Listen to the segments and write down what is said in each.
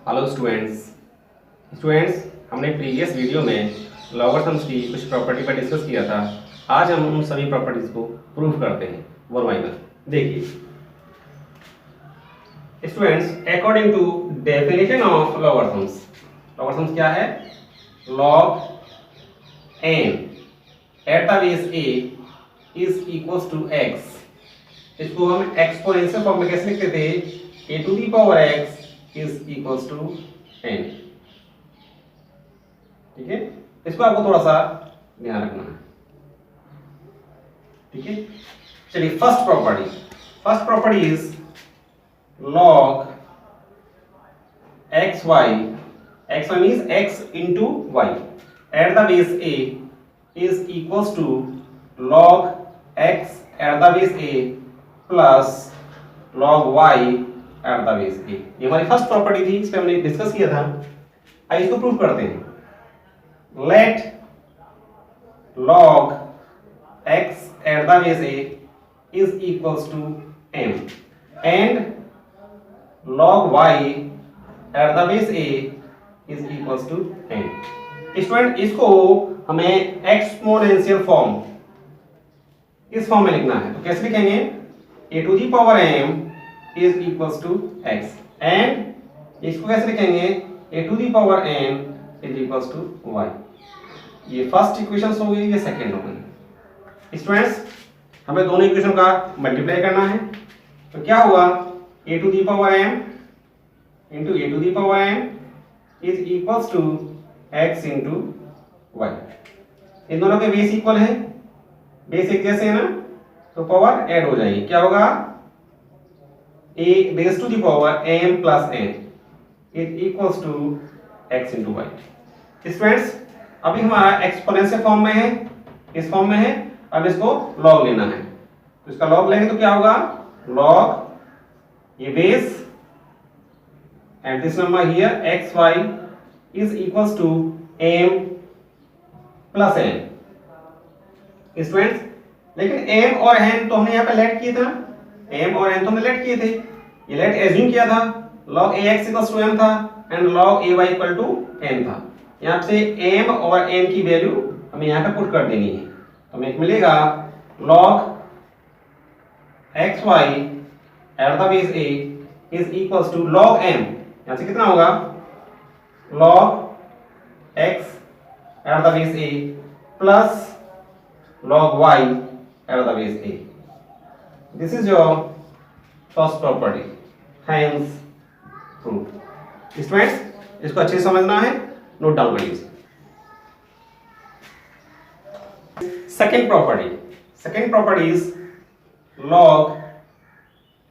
Hello students हमने previous video में logarithms की कुछ प्रॉपर्टी पर डिस्कस किया था। आज हम उन सभी प्रॉपर्टीज को प्रूफ करते हैं वन बाय वन। देखिए students, according to definition of logarithms क्या है? Log n at the base a is equals to x। इसको हम एक्सपोनेंशियल फॉर्म में कैसे लिखते थे? a to the power x is equals to n। ठीक है, इसको आपको थोड़ा सा ध्यान रखना है। ठीक है, चलिए first property is log xy means x into y at the base a is equals to log x at the base a plus log y at the base a। ये हमारी फर्स्ट प्रॉपर्टी थी, इस पे हमने discuss किया था। आइए इसको प्रूव करते हैं। Let log x at the base a is equals to m and log y at the base a is equals to n। Student, इसको हमें एक्सपोनेंशियल फॉर्म इस फॉर्म में लिखना है, तो कैसे लिखेंगे? a to the power m is equals to x and इसको कैसे लिखेंगे? a to the power n is equals to y। ये फर्स्ट इक्वेशन हो गई, ये सेकंड हो गई। स्टूडेंट्स, हमें दोनों इक्वेशन का मल्टीप्लाई करना है, तो क्या हुआ? a to the power m into a to the power m is equals to x into y। इन दोनों के बेस इक्वल है, बेस एक जैसे है ना, तो पावर ऐड हो जाएगी। क्या होगा? a base to the power m plus n is equals to x into y। Students, अभी हमारा एक्सपोनेंशियल फॉर्म में है, इस फॉर्म में है। अब इसको लॉग लेना है, तो इसका लॉग लेंगे तो क्या होगा? लॉग ये base and this number here xy is equals to m plus n। Students, लेकिन m और n तो हमने यहाँ पे लेट किए थे ना, m और n तो हमने लेट किए थे, ये लेट एज्यूम किया था। log ax equals to m था and log ay equal to n था। यहाँ से m और n की वैल्यू हमें यहाँ पे पुट कर देनी है, तो हमें मिलेगा log xy at the base a is equals to log m। यहाँ से कितना होगा? log x at the base a plus log y at the base a। This is your first property, hence proof. Students, इसको अच्छे से समझना है, note down कर लीजिए। Second property is log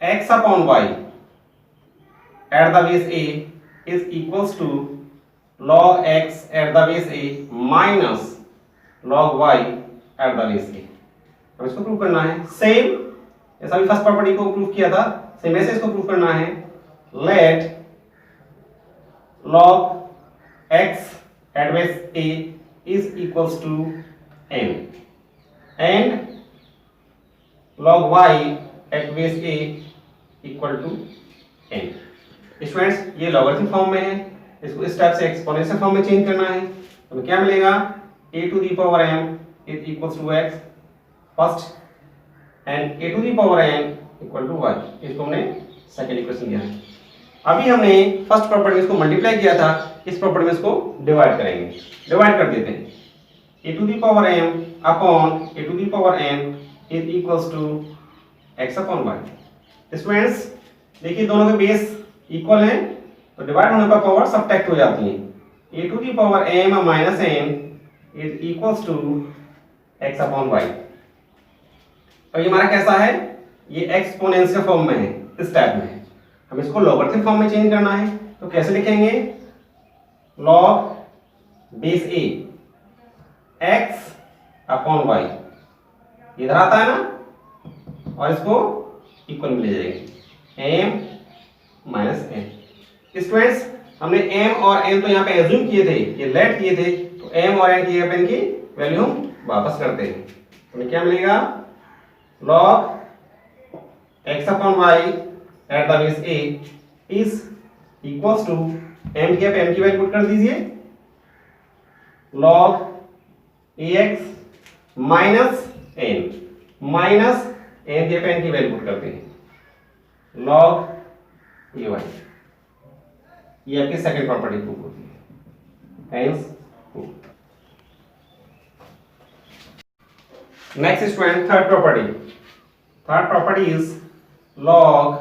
x upon y at the base a is equals to log x at the base a minus log y at the base a। अब इसको prove करना है, सेम जैसा भी first property को prove किया था, same ऐसे इसको प्रूव करना है। Let log x at base a is equals to m and log y at base a equal to n। Students, ये लॉगरिथम फॉर्म में है, इसको इस टाइप से एक्सपोनेंशियल फॉर्म में चेंज करना है, तो क्या मिलेगा? a to the power m is equals to x first and a to the power n equal to y। इसको हमने सेकंड इक्वेशन दिया है। अभी हमने फर्स्ट प्रॉपर्टी में इसको मल्टीप्लाई किया था, इस प्रॉपर्टी में इसको डिवाइड करेंगे, डिवाइड कर देते हैं। a to the power m upon a to the power n is equals to x upon y। Students, देखिए दोनों के बेस इक्वल हैं, तो डिवाइड होने पर पावर सबट्रैक्ट हो जाती है। a to the power m minus n is equals to x upon y। और ये हमारा कैसा है? ये एक्सपोनेंशियल फॉर्म में है, इस टाइप में है। हम इसको लॉगरिथम फॉर्म में चेंज करना है, तो कैसे लिखेंगे? log base a x upon y इधर आता है ना, और इसको इक्वल में ले जाएंगे m माइनस n। स्टूडेंट्स, हमने m और n तो यहाँ पे एज्यूम किए थे, ये लेट किए थे, तो m और n की जगह पे इनकी वैल्यू हम वापस करते हैं, तो हमें क्या मिलेगा? log x upon y at the base a is equals to m की आप m की वैल्यू पुट कर दीजिए, log ax minus n, minus n की आप n की वैल्यू पुट करते हैं log ay। ये आपकी सेकंड प्रॉपर्टी प्रूव होती है, hence prove. Next student, third property. Third property is log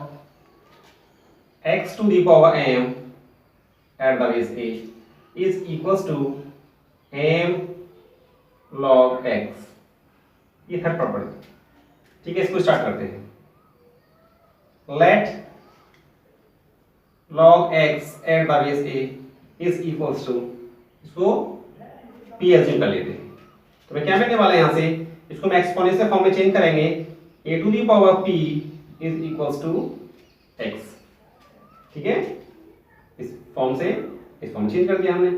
x to the power m at the base a is equals to m log x। ये third property, ठीक है। इसको start करते हैं। Let log x at the base a is equals to, इसको p assume कर लेते हैं। तो मैं क्या करने वाला है, यहां से इसको मैं एक्सपोनेंशियल फॉर्म में चेंज करेंगे, a to the power p is equals to x, ठीक है। इस फॉर्म से इस फॉर्म चेंज कर दिया हमने।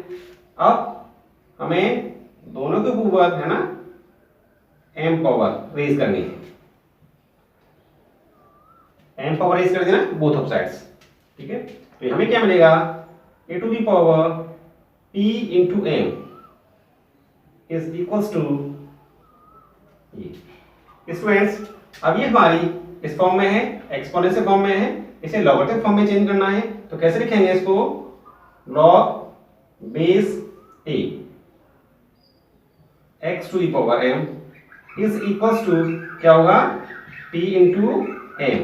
अब हमें दोनों के ऊपर है ना m पावर रेज करनी है, m पावर रेज कर देना बोथ ऑफ साइड्स, ठीक है। तो हमें क्या मिलेगा, a to the power p into m is equals to ये। स्टूडेंट्स, अब ये हमारी इस फॉर्म में है, एक्सपोनेंशियल फॉर्म में है, इसे लॉगरिथमिक फॉर्म में चेंज करना है। तो कैसे लिखेंगे इसको, log base a x to the power m is equals to क्या होगा, p इंटू m,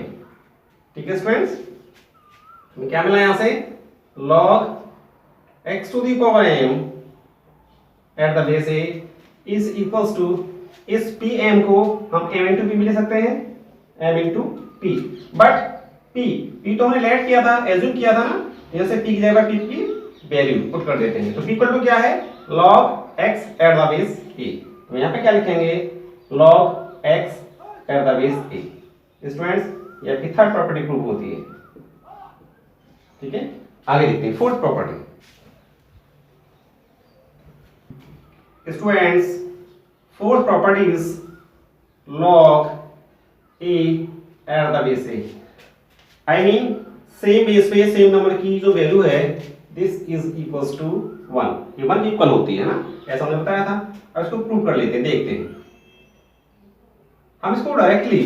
ठीक है स्टूडेंट्स। तो क्या मिला यहां से, log x to the power m at the base a is equals to, इस pm को हम m इंटू p भी ले सकते हैं, m into p, but p तो हमने लेट किया था, एज्यूम किया था ना, जैसे p की जगह p की वैल्यू पुट कर देते हैं। तो p इक्वल टू क्या है, log x at the base a। तो यहाँ पे क्या लिखेंगे, log x at the base a। Students, ये आपकी थर्ड प्रॉपर्टी प्रूव होती है, ठीक है। आगे देखते हैं fourth property. Students, fourth property is log a at the base a। I mean same base पे सेम नंबर की जो वैल्यू है, दिस इज इक्वल्स टू 1। ये 1 की इक्वल होती है ना, ऐसा हमने बताया था। अब इसको प्रूव कर लेते हैं, देखते हैं। हम इसको डायरेक्टली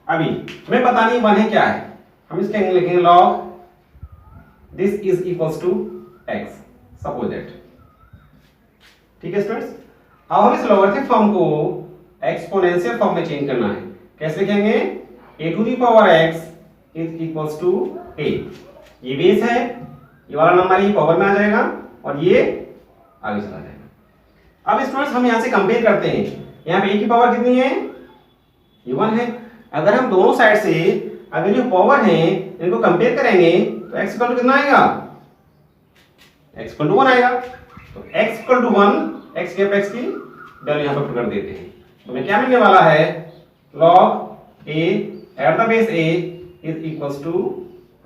अभी हमें पता नहीं 1 है क्या है, हम इसके अंदर लिखेंगे log this is equals to x, suppose that, ठीक है स्टूडेंट्स। अब हम इस लॉगरिथमिक फॉर्म को एक्सपोनेंशियल फॉर्म में चेंज करना है। कैसे लिखेंगे, a to the power x is equals to a। ये बेस है, ये वाला नंबर ये पावर में आ जाएगा और ये आगे चला जाएगा। अब स्टूडेंट्स, हम यहां से कंपेयर करते हैं। यहाँ पे a की पावर कितनी है, ये 1 है। अगर हम दोनों साइड से अगर जो पावर है इनको कंपेयर करेंगे तो x इक्वल टू कितना आएगा, x इक्वल टू 1 आएगा। तो x इक्वल टू 1, x की वैल्यू यहाँ पर पुट कर देते हैं। तो हमें क्या मिलने वाला है, log a at the base a is equals to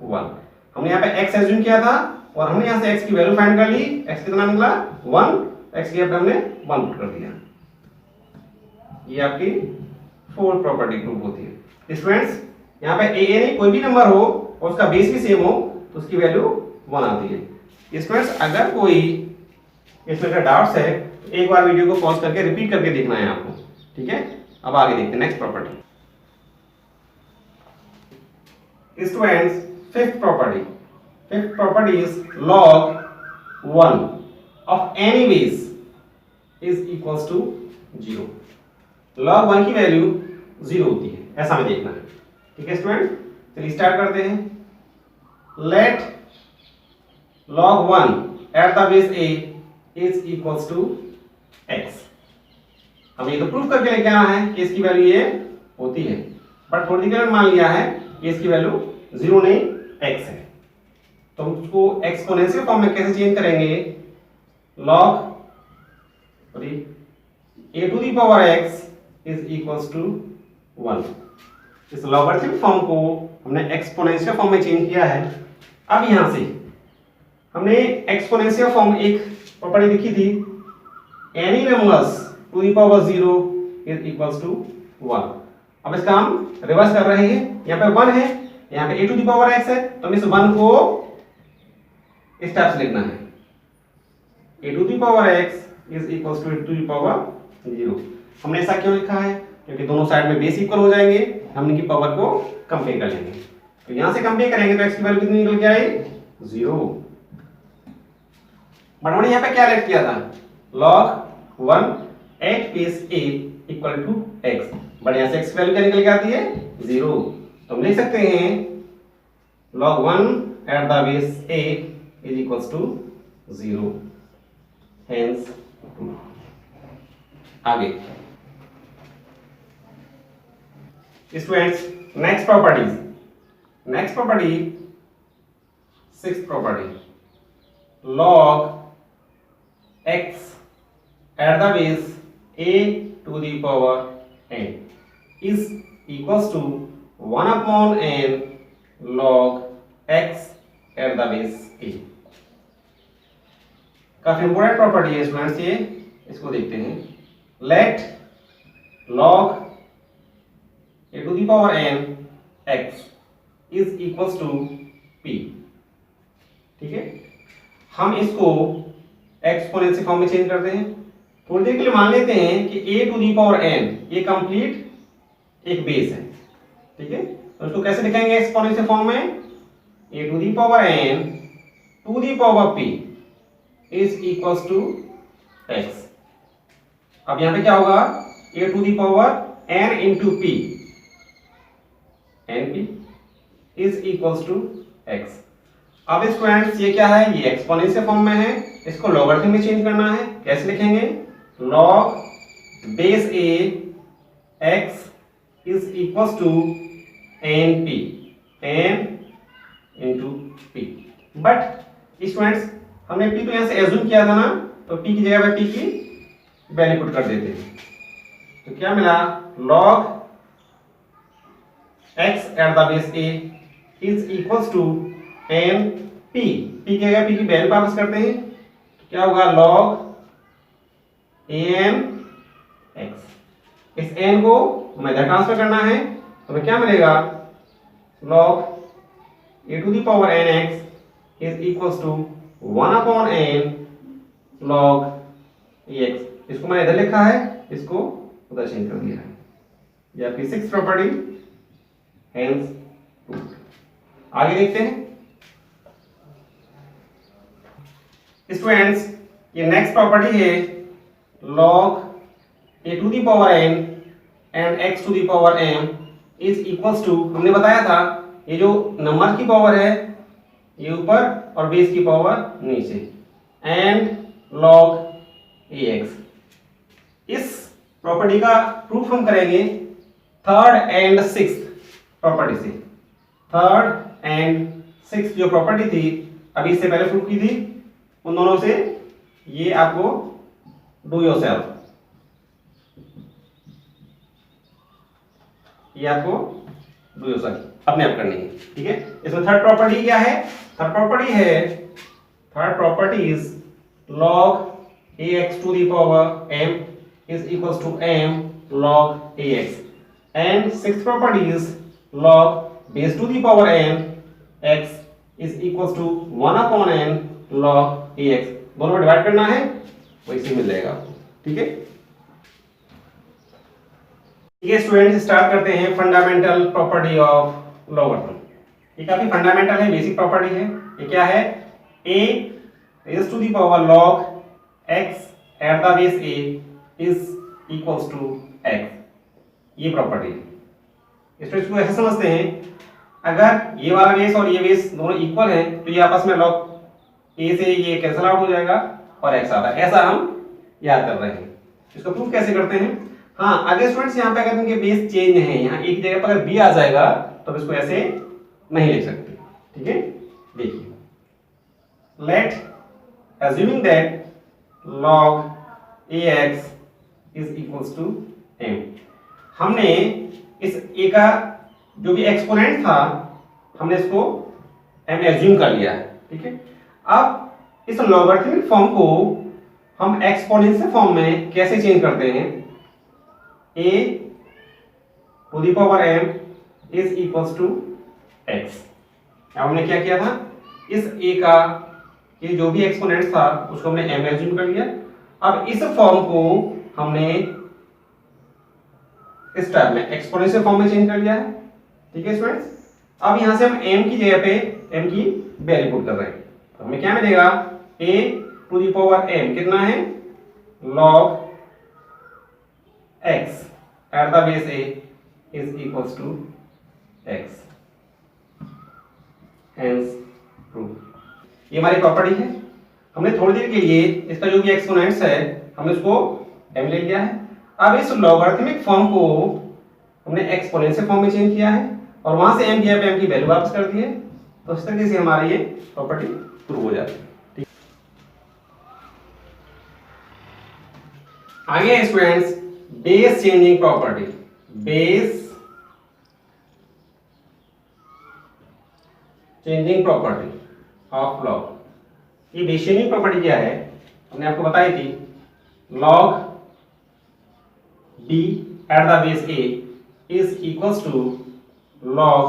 1। हमने यहाँ पे x एज्यूम किया था और हमने यहाँ से x की वैल्यू फाइंड कर ली। x कितना निकला, 1, x की जगह हमने 1 पुट कर दिया। ये आपकी फोर्थ प्रॉपर्टी प्रूव होती है। स्टूडेंट्स, यहाँ पे a नहीं, कोई भी नंबर हो और उसका बेस भी सेम हो तो उसकी वैल्यू 1 आती है। स्टूडेंट्स, अगर कोई इसमें का डाउट्स है तो एक बार वीडियो को पॉज करके रिपीट करके देखना है आपको, ठीक है। अब आगे देखते हैं next property. Students, fifth property is log 1 of any base is equals to 0। log 1 की वैल्यू 0 होती है, ऐसा हमें देखना है, ठीक है स्टूडेंट। चलिए स्टार्ट करते हैं। Let log 1 at the base a is equals to x। हमें ये तो प्रूफ करके लेके आना है कि इसकी वैल्यू ये होती है, बट थोड़ी देर मान लिया है कि इसकी वैल्यू 0 नहीं x है। तो हम उसको एक्सपोनेंशियल फॉर्म में कैसे चेंज करेंगे, log a to the power x is equals to 1। इस लॉगरिथमिक फॉर्म को हमने एक्सपोनेंशियल फॉर्म में चेंज किया है। अब यहां से हमने एक्सपोनेंशियल फॉर्म एक प्रॉपर्टी लिखी थी, any numbers to the power 0 is equals to 1। अब इसका हम रिवर्स कर रहे हैं। यहाँ पे 1 है, यहाँ पे a to the power x है, तो हम इस 1 को इस टाइप से लिखना है, a to the power x is equals to a to the power 0। हमने ऐसा क्यों लिखा है? क्योंकि दोनों साइड में बेस इक्वल हो जाएंगे, हम इनकी पावर को कंपेयर कर लेंगे। तो यहां से कंपेयर करेंगे तो x की वैल्यू कितनी निकल के आई? 0। बट हमने यहाँ पे क्या लेट किया था? log 1 at base a equal to x, but यहाँ से x की वैल्यू क्या निकल के आती है? 0। तो हम लिख सकते हैं log 1 at the base a is equals to 0, hence आगे students, next property, sixth property, log x at the base a to the power n is equals to 1 upon n log x at the base a। काफी important property है students ये, इसको देखते हैं। Let log a to the power n x is equals to p। ठीक है, हम इसको एक्सपोनेंशियल फॉर्म में चेंज करते हैं। थोड़ी देर के लिए मान लेते हैं कि a to the power n ये कंप्लीट एक बेस है। ठीक है, तो इसको कैसे लिखेंगे एक्सपोनेंशियल फॉर्म में? a to the power n to the power p is equals to x। अब यहां पे क्या होगा? a to the power n into p, np is equals to x। अब स्टूडेंट्स ये क्या है? ये एक्सपोनेंशियल फॉर्म में है, इसको लॉगरिथम में चेंज करना है। कैसे लिखेंगे? log base a x is equals to np, n into p। But students हमने p तो यहां से एज्यूम किया था ना, तो p की जगह पे p की वैल्यू पुट कर देते हैं। तो क्या मिला? log x at the base a is equals to n p, p की जगह p की वैल्यू वापस करते हैं, क्या होगा? log an x। इस n को हमें इधर ट्रांसफर करना है, तो हमें क्या मिलेगा? log a to the power n x is equals to 1 upon n log ax। इसको मैंने इधर लिखा है, इसको उधर चेंज कर दिया है। ये आपकी सिक्स्थ प्रॉपर्टी, हेंस प्रूव्ड। आगे देखते हैं स्टूडेंट्स, ये नेक्स्ट प्रॉपर्टी है log a to the power n and x to the power m is equals to, हमने बताया था ये जो नंबर की पावर है ये ऊपर और बेस की पावर नीचे, एंड log ax। इस प्रॉपर्टी का प्रूफ हम करेंगे थर्ड एंड सिक्स्थ प्रॉपर्टी से। थर्ड एंड सिक्स्थ जो प्रॉपर्टी थी अभी इससे पहले प्रूफ की थी, उन दोनों से ये आपको डू योरसेल्फ, ये आपको डू योरसेल्फ अपने आप करनी है। ठीक है, इसमें थर्ड प्रॉपर्टी क्या है? Third property is log ax to the power m is equals to m log ax, and sixth property is log base to the power n x is equals to 1 upon n log ax। दोनों में divide करना है, वैसे मिल जाएगा आपको। ठीक है, students start करते हैं फंडामेंटल प्रॉपर्टी ऑफ लॉगरिथम। ये काफी फंडामेंटल है, बेसिक प्रॉपर्टी है। ये क्या है? a raised to the power log x at the base a is equals to x, ये प्रॉपर्टी है। इसको ऐसे समझते हैं, अगर ये वाला बेस और ये बेस दोनों इक्वल हैं तो ये आपस में log a से ये कैंसिल आउट हो जाएगा और x आता है। ऐसा हम याद कर रहे हैं। इसको प्रूफ कैसे करते हैं? हाँ, अगर स्टूडेंट्स यहाँ पे अगर इनके बेस चेंज है, यहाँ एक जगह पर अगर b आ जाएगा तो इसको ऐसे नहीं लिख सकते। ठीक है, देखिए, late assuming that log ax is equals to m। हमने इस a का जो भी एक्सपोनेंट था हमने इसको m एज्यूम कर लिया है। ठीक है, अब इस लॉगरिथमिक फॉर्म को हम एक्सपोनेंशियल फॉर्म में कैसे चेंज करते हैं? a to the power m is equals to x। अब हमने क्या किया था? इस a का कि जो भी एक्सपोनेंट था उसको हमने m एज्यूम कर लिया। अब इस फॉर्म को हमने इस टाइप में एक्सपोनेंशियल फॉर्म में चेंज कर लिया है। ठीक है स्टूडेंट्स, अब यहां से हम m की जगह पे m की वैल्यू पुट कर रहे हैं, तो हमें क्या मिलेगा, a to the power m कितना है, log x at the base a is equals to x, hence proof. ये हमारी प्रॉपर्टी है। हमने थोड़ी देर के लिए इसका जो भी एक्सपोनेंट्स है हमने उसको m ले लिया है। अब इस लॉगरिथमिक फॉर्म को हमने एक्सपोनेंशियल फॉर्म में चेंज किया है और वहां से m की जगह पे m की वैल्यू वापस कर दी है, तो इस तरीके से हमारी ये प्रॉपर्टी प्रूव हो जाती है। ठीक, आगे है students base changing property. Base changing property of log. ये बेस चेंजिंग प्रॉपर्टी क्या है, हमने आपको बताई थी, log b at the base a is equals to log,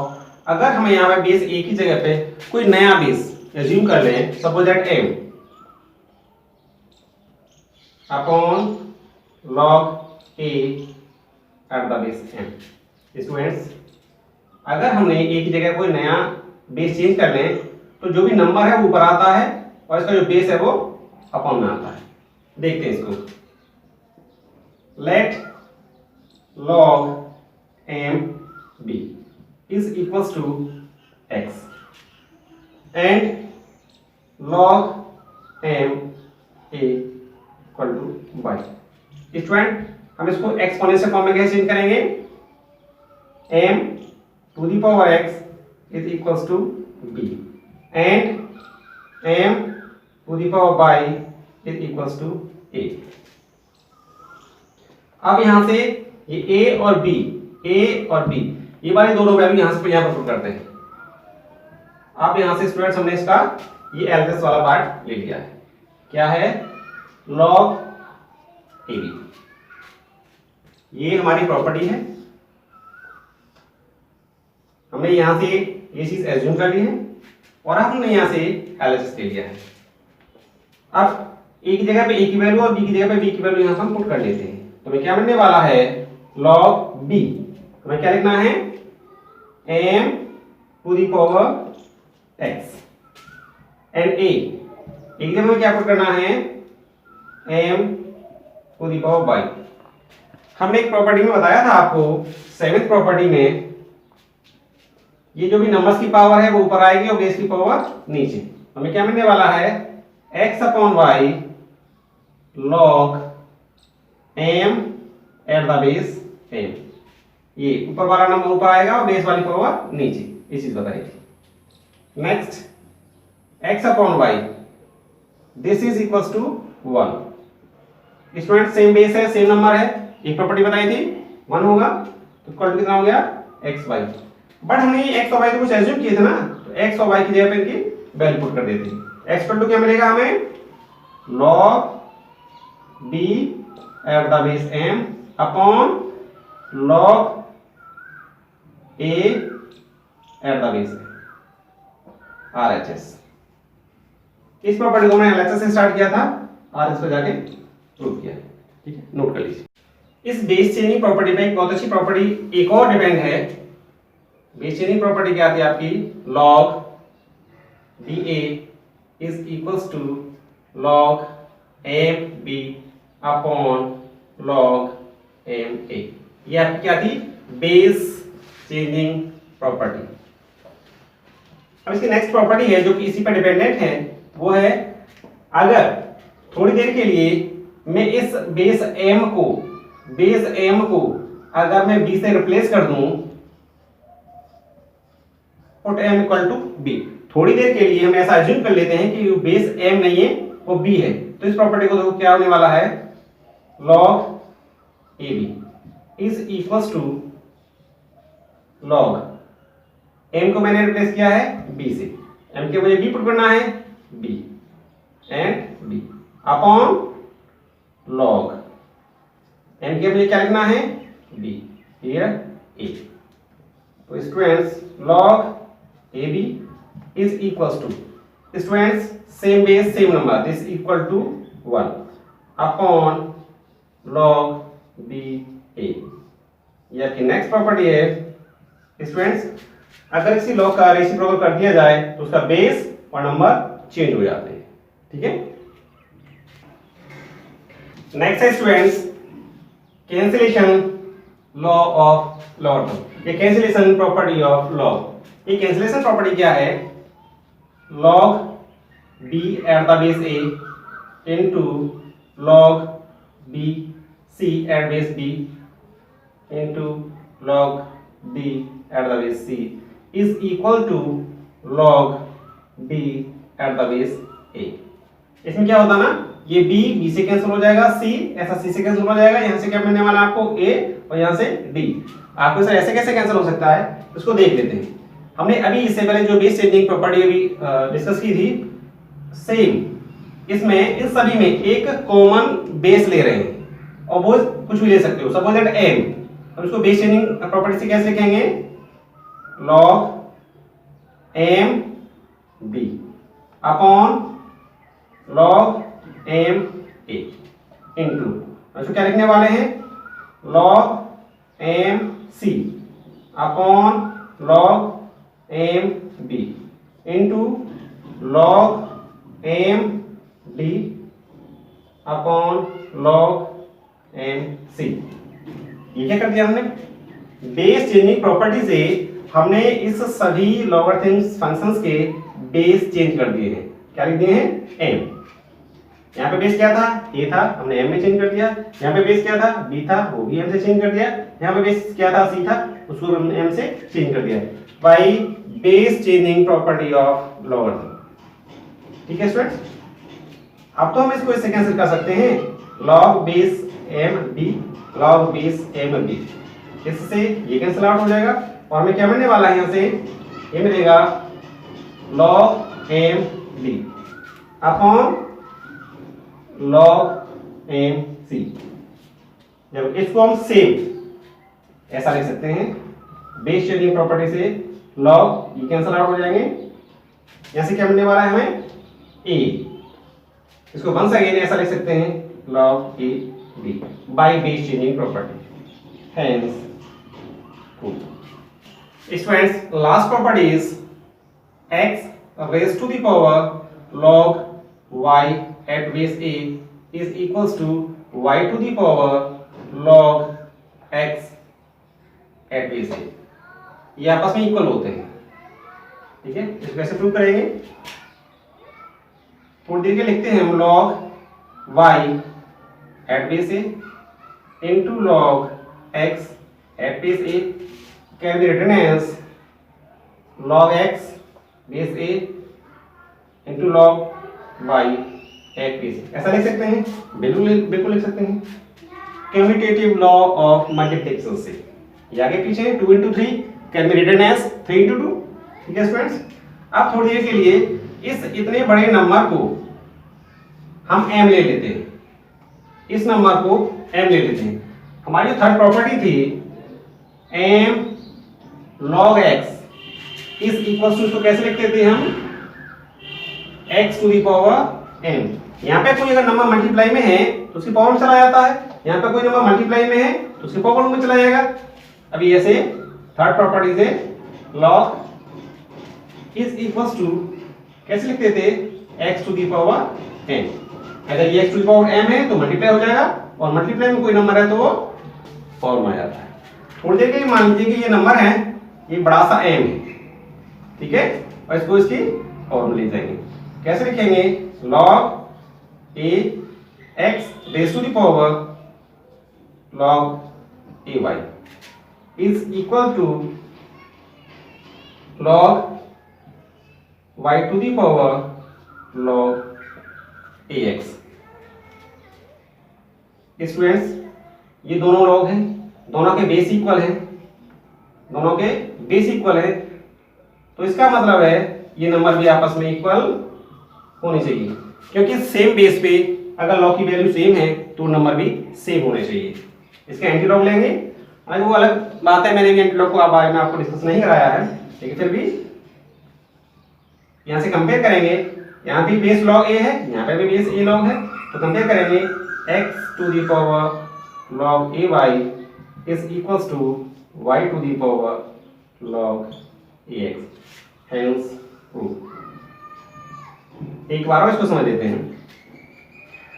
अगर हम यहाँ पे बेस a की जगह पे कोई नया बेस एज्यूम कर लें, suppose that m upon log a at the base m। Students, अगर हमने a की जगह कोई नया बेस चेंज कर लें तो जो भी नंबर है वो ऊपर आता है और इसका जो बेस है वो अपॉन में आता है। देखते हैं इसको, late log m b is equals to x and log m a equal to y। स्टूडेंट, हम इसको एक्सपोनेंशियल फॉर्म में कैसे चेंज करेंगे, m to the power x is equals to b and m to the power y is equals to a। अब यहां से ये a और b ये वाली दोनों वैल्यू यहां पर पुट करते हैं। अब यहां से स्टूडेंट्स हमने इसका ये एलजेस वाला पार्ट ले लिया है, क्या है, log ab। ये हमारी प्रॉपर्टी है, हमने यहां से ये चीज एज्यूम कर ली है और हमने यहां से एलएचएस ले लिया है। अब a की जगह पे a की वैल्यू और b की जगह पे b की वैल्यू यहां से हम पुट कर लेते हैं, तो हमें क्या मिलने वाला है, log b, हमें क्या लिखना है, m to the power x and a की जगह में क्या पुट करना है, m to the power y। हमने एक प्रॉपर्टी में बताया था आपको, सेवेंथ प्रॉपर्टी में, ये जो भी नंबर्स की पावर है वो ऊपर आएगी और बेस की पावर नीचे। हमें क्या मिलने वाला है, x upon y log m at the base m। ये ऊपर वाला नंबर ऊपर आएगा और बेस वाली पावर नीचे, ये चीज बताई थी। Next x upon y this is equals to 1। Student, same base है, सेम नंबर है, एक प्रॉपर्टी बताई थी 1 होगा, तो इक्वल टू कितना हो गया, xy। बट हमने x और y तो कुछ एज्यूम किए थे ना, तो x और y की जगह पे इनकी वैल्यू पुट कर देते हैं। x इक्वल टू क्या मिलेगा हमें, log b at the base m upon log a at the base RHS। इस प्रॉपर्टी को हमने LHS से स्टार्ट किया था और इस पर जाके प्रूव किया। ठीक है, नोट कर लीजिए। इस बेस चेंजिंग प्रॉपर्टी पे एक बहुत अच्छी प्रॉपर्टी एक और डिपेंड है। बेस चेंजिंग प्रॉपर्टी क्या आती है आपकी, log ba is equals to log mb upon log ma। ये आपकी क्या थी, बेस चेंजिंग प्रॉपर्टी। अब इसकी नेक्स्ट प्रॉपर्टी है जो कि इसी पर डिपेंडेंट है, वो है, अगर थोड़ी देर के लिए मैं इस बेस m को अगर मैं b से रिप्लेस कर दूं, put m equal to b, थोड़ी देर के लिए हम ऐसा अज्यूम कर लेते हैं कि बेस m नहीं है वो b है, तो इस प्रॉपर्टी को देखो क्या होने वाला है, log ab is equals to log m को मैंने रिप्लेस किया है b से, m के मुझे b पुट करना है, b and b upon log m के मुझे क्या लिखना है, b हियर a। तो students, log ab is equals to students same base same number this equal to 1 upon log b a। यह की नेक्स्ट प्रॉपर्टी है स्टूडेंट्स, अगर इसी लॉग का रेसिप्रोकल कर दिया जाए तो उसका बेस और नंबर चेंज हो जाते हैं। ठीक है, नेक्स्ट है students cancellation law of log. ये कैंसिलेशन प्रॉपर्टी ऑफ लॉग। ये कैंसिलेशन प्रॉपर्टी क्या है? log b at the base a into log b c at base b into log b at the base c is equal to log b at the base a। इसमें क्या होता है ना, ये b से cancel हो जाएगा, c ऐसा c से कैंसिल हो जाएगा, यहाँ से क्या मिलने वाला है आपको a और यहाँ से d। आपको सर ऐसे कैसे कैंसिल हो सकता है, उसको देख लेते हैं। हमने अभी इससे पहले जो बेस चेंजिंग प्रॉपर्टी अभी डिस्कस की थी, सेम इसमें इन सभी में एक कॉमन बेस ले रहे हैं और वो कुछ भी ले सकते हो, सपोज दैट m। अब इसको बेस चेंजिंग प्रॉपर्टी से कैसे लिखेंगे? log m b upon log m a into, इसको क्या लिखने वाले हैं? log m c upon log m b into log m d upon log m c। ये क्या कर दिया हमने? बेस चेंजिंग प्रॉपर्टी से हमने इस सभी लॉगरिथम्स फंक्शंस के बेस चेंज कर दिए हैं। क्या लिख दिए हैं? m। यहाँ पे बेस क्या था? a था, हमने m में चेंज कर दिया। यहाँ पे बेस क्या था? b था, वो भी m से चेंज कर दिया। यहाँ पे बेस क्या था? c था, उसको हमने m से चेंज कर दिया by base changing property of logarithm. ठीक है स्टूडेंट्स, अब तो हम इसको इससे कैंसिल कर सकते हैं, log base m b log base m b। इससे ये कैंसिल आउट हो जाएगा और हमें क्या मिलने वाला है? यहाँ से ये मिलेगा log m b upon log m c। जब इसको हम सेम ऐसा लिख सकते हैं, बेस चेंजिंग प्रॉपर्टी से log ये कैंसिल आउट हो जाएंगे, यहाँ से क्या मिलने वाला है हमें? a। इसको वंस अगेन ऐसा लिख सकते हैं log a b by base changing property. Hence students last property is x raised to the power log y at base a is equals to y to the power log x at base a। ये आपस में equal होते हैं। ठीक है, इसको कैसे prove करेंगे? थोड़ी देर के लिखते हैं हम log y at base a into log x at base a can be written as log x base a into log y at base a। ऐसा लिख सकते हैं, बिल्कुल लिख सकते हैं। कम्यूटेटिव लॉ ऑफ मल्टीप्लिकेशन से ये आगे पीछे 2 into 3 can be written as 3 into 2। ठीक है स्टूडेंट्स, अब थोड़ी देर के लिए इस इतने बड़े नंबर को हम m ले लेते हैं, इस नंबर को m ले लेते हैं। हमारी जो थर्ड प्रॉपर्टी थी m log x is equal to, इसको कैसे लिखते थे हम? x to the power m। यहाँ पे कोई अगर नंबर मल्टीप्लाई में है तो उसकी पावर में चला जाता है, यहाँ पे कोई नंबर मल्टीप्लाई में है तो उसकी पावर में चला जाएगा। अभी ऐसे थर्ड प्रॉपर्टी से log इज इक्वल टू कैसे लिखते थे? x to the power m। अगर ये x to the power m है तो मल्टीप्लाई हो जाएगा और मल्टीप्लाई में कोई नंबर है तो वो पावर में आ जाता है। थोड़ी देर के लिए मान लीजिए कि ये नंबर है, ये बड़ा सा m है। ठीक है, और इसको इसकी पावर में ले जाएंगे। कैसे लिखेंगे? log a x raised to the power log a y is equal to log y to the power log a x। Students ये दोनों लॉग हैं, दोनों के बेस इक्वल हैं, दोनों के बेस इक्वल है, तो इसका मतलब है ये नंबर भी आपस में इक्वल होने चाहिए, क्योंकि सेम बेस पे अगर लॉग की वैल्यू सेम है तो नंबर भी सेम होने चाहिए। इसका एंटी लॉग लेंगे, हालांकि वो अलग बात है, मैंने भी एंटी लॉग को बारे में आपको डिस्कस नहीं कराया है, लेकिन फिर भी यहाँ से कंपेयर करेंगे यहाँ भी बेस log a है, यहाँ पे भी बेस a log है, तो कंपेयर करेंगे x to the power log ay is equals to y to the power log ax, hence proof। एक बार और इसको समझ लेते हैं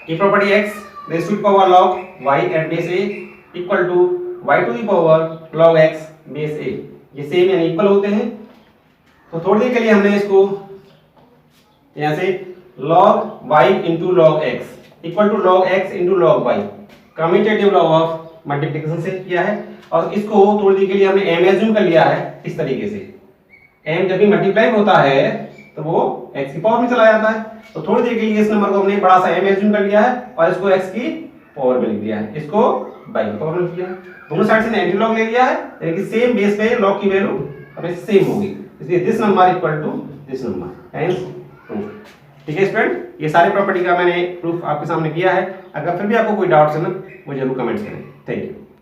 कि property x raised to the power log y at base a equal to y to the power log x base a, ये same यानी equal होते हैं। तो थोड़ी देर के लिए हमने इसको यहाँ से log y into log x equal to log x into log y commutative law of multiplication से किया है, और इसको थोड़ी देर के लिए हमने m एज्यूम कर लिया है इस तरीके से। m जब भी मल्टीप्लाई होता है तो वो x की पावर में चला जाता है, तो थोड़ी देर के लिए इस नंबर को हमने बड़ा सा m एज्यूम कर लिया है और इसको x की पावर में लिख दिया है, इसको y की पावर में लिख दिया है। दोनों साइड से नेगेटिव लॉग ले लिया है, यानी कि सेम बेस पे लॉग की वैल्यू हमें सेम होगी, इसलिए this number equal to this number, hence proof. ठीक है स्टूडेंट, ये सारी प्रॉपर्टी का मैंने प्रूफ आपके सामने किया है। अगर फिर भी आपको कोई डाउट्स है ना, मुझे जरूर कमेंट्स करें। Thank you.